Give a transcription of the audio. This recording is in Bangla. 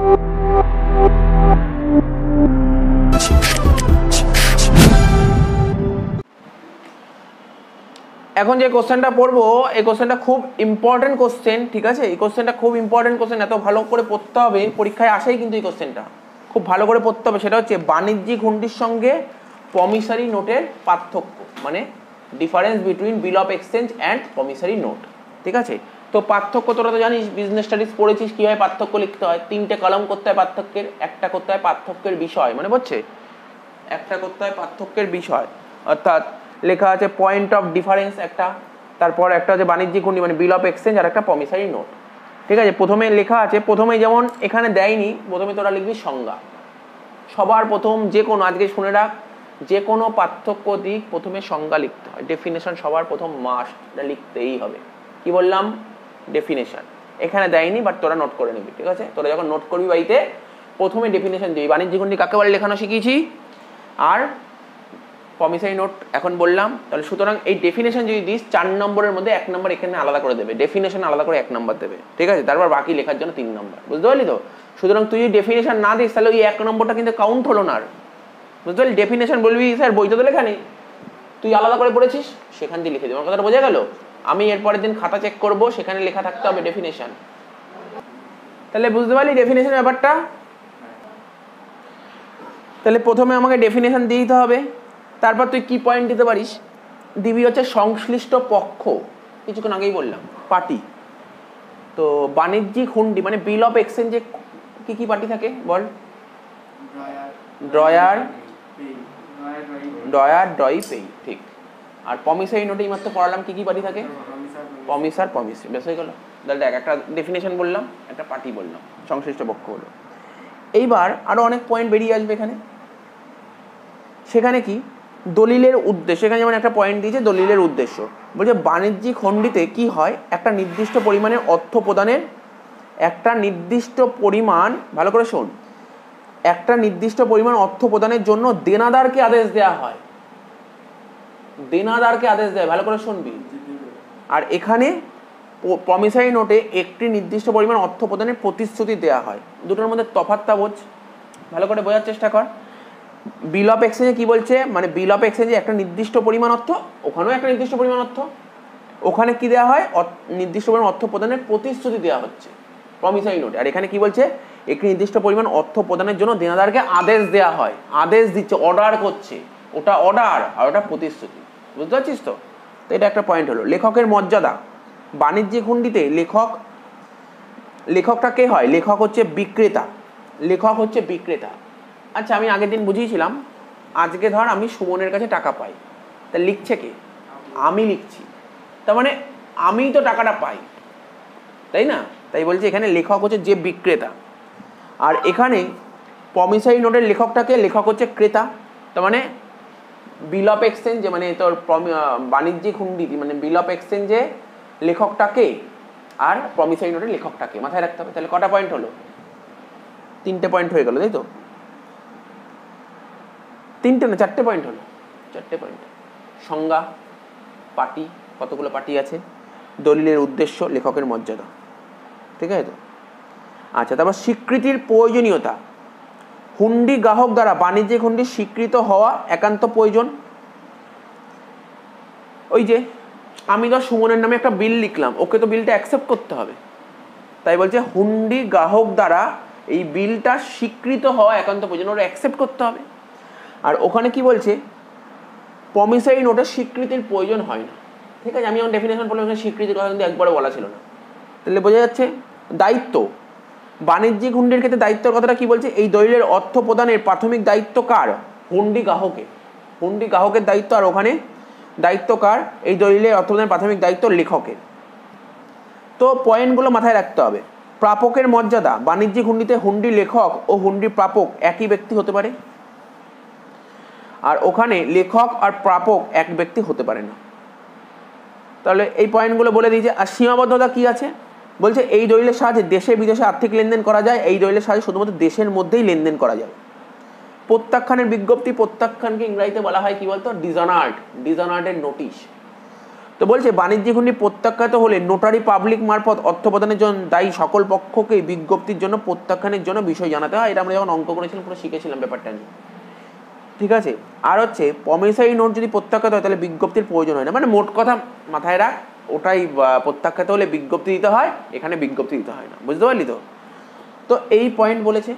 এখন যে কোশ্চেনটা পড়বো এই কোশ্চেনটা খুব ইম্পর্টেন্ট কোশ্চেন, ঠিক আছে? এই কোশ্চেনটা খুব ইম্পর্টেন্ট কোশ্চেন, এত ভালো করে পড়তে হবে, পরীক্ষায় আসেই কিন্তু এই কোশ্চেনটা খুব ভালো করে পড়তে হবে। সেটা হচ্ছে বাণিজ্যিক হুন্ডির সঙ্গে প্রমিসারি নোটের পার্থক্য, মানে difference between bill of exchange and promissory note, ঠিক আছে? তো পার্থক্য তোরা তো জানিস, বিজনেস স্টাডিজ পড়েছিস কীভাবে পার্থক্য লিখতে হয়। 3টে কলম করতে হয় পার্থক্যের, একটা করতে হয় পার্থক্যের বিষয়, মানে বুঝছে, একটা করতে হয় পার্থক্যের বিষয়, অর্থাৎ লেখা আছে পয়েন্ট অফ ডিফারেন্স একটা, তারপর একটা হচ্ছে বাণিজ্যিক হুন্ডি মানে বিল অফ এক্সচেঞ্জ, আর একটা প্রমিসারি নোট, ঠিক আছে? প্রথমে লেখা আছে, প্রথমে যেমন এখানে দেয়নি, প্রথমে তোরা লিখবি সংজ্ঞা। সবার প্রথম যে কোনো, আজকে শুনে রাখ, যে কোনো পার্থক্য দিক প্রথমে সংজ্ঞা লিখতে হয়, ডেফিনেশন সবার প্রথম মাস্ট, এটা লিখতেই হবে। কি বললাম? ডেফিনেশন। এখানে দেয়নি, বাট তোরা নোট করে নিবি, ঠিক আছে? তোরা যখন নোট করবি বাড়িতে প্রথমে ডেফিনেশন দিবি। বাণিজ্যিক হুন্ডি কাকে বলে লেখানো শিখিয়েছি, আর প্রমিসারি নোট এখন বললাম। তাহলে সুতরাং এই ডেফিনেশন যদি দিস 4 নম্বরের মধ্যে 1 নম্বর এখানে আলাদা করে দেবে, ডেফিনেশন আলাদা করে 1 নম্বর দেবে, ঠিক আছে? তারপর বাকি লেখার জন্য 3 নম্বর, বুঝতে পারলি তো? সুতরাং তুই যদি ডেফিনেশন না দিস তাহলে ওই 1 নম্বরটা কিন্তু কাউন্ট হলো না, আর বুঝতে পারলি? ডেফিনেশন বলবি স্যার বইটা তো লেখা নেই, তুই আলাদা করে পড়েছিস, সেখান দিয়ে লিখে দেবো। আমার কথাটা বোঝা গেল? আমি এরপরের দিন খাতা চেক করবো, সেখানে লেখা থাকতে হবে ডেফিনেশন। তাহলে বুঝতে পারলি ডেফিনেশনের ব্যাপারটা? তাহলে প্রথমে আমাকে ডেফিনেশন দিয়ে দিতে হবে, তারপর তুই কি পয়েন্ট দিতে পারিস, দিবি হচ্ছে সংশ্লিষ্ট পক্ষ, কিছুক্ষণ আগেই বললাম পার্টি। তো বাণিজ্যিক হুন্ডি মানে বিল অফ এক্সচেঞ্জে কি কি পার্টি থাকে বল? ড্রয়ার, ড্রয়ি, পেই, ঠিক। আর প্রমিসারি নোটে মাত্র পড়ালাম কি কি পার্টি থাকে, প্রমিসার, প্রমিসি, বেশ হয়ে গেল। তাহলে দেখ, একটা ডেফিনেশন বললাম, একটা পার্টি বললাম, সংশ্লিষ্ট পক্ষ হলো। এইবার আরো অনেক পয়েন্ট বেরিয়ে আসবে এখানে। সেখানে কি দলিলের উদ্দেশ্য, এখানে যেমন একটা পয়েন্ট দিয়েছে দলিলের উদ্দেশ্য, বলছে বাণিজ্যিক হুন্ডিতে কি হয়, একটা নির্দিষ্ট পরিমাণের অর্থ প্রদানের, একটা নির্দিষ্ট পরিমাণ, ভালো করে শোন, একটা নির্দিষ্ট পরিমাণ অর্থ প্রদানের জন্য দেনাদারকে আদেশ দেওয়া হয়, দেনাদারকে আদেশ দেয়, ভালো করে শুনবি। আর এখানে প্রমিসারি নোটে একটি নির্দিষ্ট পরিমাণ অর্থ প্রদানের প্রতিশ্রুতি দেওয়া হয়। দুটোর মধ্যে তফাৎটা বোঝ, ভালো করে বোঝার চেষ্টা কর। বিল অফ এক্সচেঞ্জে কি বলছে, মানে বিল অফ এক্সচেঞ্জে একটা নির্দিষ্ট পরিমাণ অর্থ, ওখানেও একটা নির্দিষ্ট পরিমাণ অর্থ, ওখানে কি দেওয়া হয়, নির্দিষ্ট পরিমাণ অর্থ প্রদানের প্রতিশ্রুতি দেওয়া হচ্ছে প্রমিসারি নোটে। আর এখানে কি বলছে, একটি নির্দিষ্ট পরিমাণ অর্থ প্রদানের জন্য দেনাদারকে আদেশ দেওয়া হয়, আদেশ দিচ্ছে, অর্ডার করছে, ওটা অর্ডার আর ওটা প্রতিশ্রুতি, বুঝতে পারছিস তো? তো এটা একটা পয়েন্ট হলো। লেখকের মর্যাদা, বাণিজ্যিক হুন্ডিতে লেখকটা কে হয়, লেখক হচ্ছে বিক্রেতা, লেখক হচ্ছে বিক্রেতা। আচ্ছা, আমি আগের দিন বুঝিয়েছিলাম, আজকে ধর আমি সুমনের কাছে টাকা পাই, তা লিখছে কে, আমি লিখছি, তার মানে আমি তো টাকাটা পাই, তাই না? তাই বলছি এখানে লেখক হচ্ছে যে বিক্রেতা। আর এখানে প্রমিসারি নোটের লেখকটাকে, লেখক হচ্ছে ক্রেতা, তার মানে বিল অফ এক্সচেঞ্জে মানে তোর বাণিজ্যিক হুন্ডি মানে বিল অফ এক্সচেঞ্জে লেখকটাকে আর প্রমিসারি নোটের লেখকটাকে মাথায় রাখতে হবে। তাহলে কটা পয়েন্ট হলো? 3টে পয়েন্ট হয়ে গেল, তাই তো? 3টে না 4টে পয়েন্ট হলো, 4টে পয়েন্ট। সংজ্ঞা, পার্টি, কতগুলো পার্টি আছে, দলিলের উদ্দেশ্য, লেখকের মর্যাদা, ঠিক আছে তো? আচ্ছা, তারপর স্বীকৃতির প্রয়োজনীয়তা, হুন্ডি গ্রাহক দ্বারা বাণিজ্যিক হুন্ডি স্বীকৃত হওয়া একান্ত প্রয়োজন। ওই যে আমি তো সুমনের নামে একটা বিল লিখলাম, ওকে তো বিলটা অ্যাকসেপ্ট করতে হবে, তাই বলছে হুন্ডি গ্রাহক দ্বারা এই বিলটা স্বীকৃত হওয়া একান্ত প্রয়োজন, ওরা অ্যাকসেপ্ট করতে হবে। আর ওখানে কি বলছে, প্রমিসারি নোটের স্বীকৃতির প্রয়োজন হয় না, ঠিক আছে? আমি যখন ডেফিনেশন বললাম স্বীকৃতির কথা কিন্তু একবারও বলা ছিল না। তাহলে বোঝা যাচ্ছে দায়িত্ব, বাণিজ্যিক হুন্ডির ক্ষেত্রে দায়িত্বের কথাটা কি বলছে, এই দলিলের অর্থ প্রদানের প্রাথমিক দায়িত্ব কার, হুন্ডি গ্রাহকের, হুন্ডি গ্রাহকের দায়িত্ব। আর ওখানে দায়িত্ব কার, এই দলিলের অর্থ প্রদানের প্রাথমিক দায়িত্ব লেখকের। তো পয়েন্টগুলো মাথায় রাখতে হবে। প্রাপকের মর্যাদা, বাণিজ্যিক হুন্ডিতে হুন্ডি লেখক ও হুন্ডি প্রাপক একই ব্যক্তি হতে পারে, আর ওখানে লেখক আর প্রাপক এক ব্যক্তি হতে পারে না। তাহলে এই পয়েন্টগুলো বলে দিয়েছে। আর সীমাবদ্ধতা কি আছে, বলছে এই দলিলের সাহায্যে দেশে বিদেশে আর্থিক লেনদেন করা যায়, এই দলিলের সাহায্যে শুধুমাত্র দেশের মধ্যেই লেনদেন করা যাবে। প্রত্যাখ্যানের বিজ্ঞপ্তি, প্রত্যাখ্যানকে ইংরেজিতে বলা হয় কি বলতো, ডিসঅনার্ড, ডিসঅনার্ডের নোটিশ। তো বলছে বাণিজ্যিক হুন্ডি প্রত্যাখ্যাত হলে নোটারি পাবলিক মারফত অর্থ প্রদানের জন্য দায়ী সকল পক্ষকে বিজ্ঞপ্তির জন্য প্রত্যাখ্যানের জন্য বিষয় জানাতে হয়। এটা আমরা যখন অঙ্ক করেছিলাম পুরো শিখেছিলাম ব্যাপারটা নিয়ে, ঠিক আছে। আর হচ্ছে প্রমিসারি নোট যদি প্রত্যাখ্যাত হয় তাহলে বিজ্ঞপ্তির প্রয়োজন হয় না, মানে মোট কথা মাথায় রাখ, ওটাই প্রত্যাখ্যাত হলে বিজ্ঞপ্তি দিতে হয়, এখানে বিজ্ঞপ্তি দিতে হয় না, বুঝতে পারলি তো। তো এই পয়েন্ট বলেছে।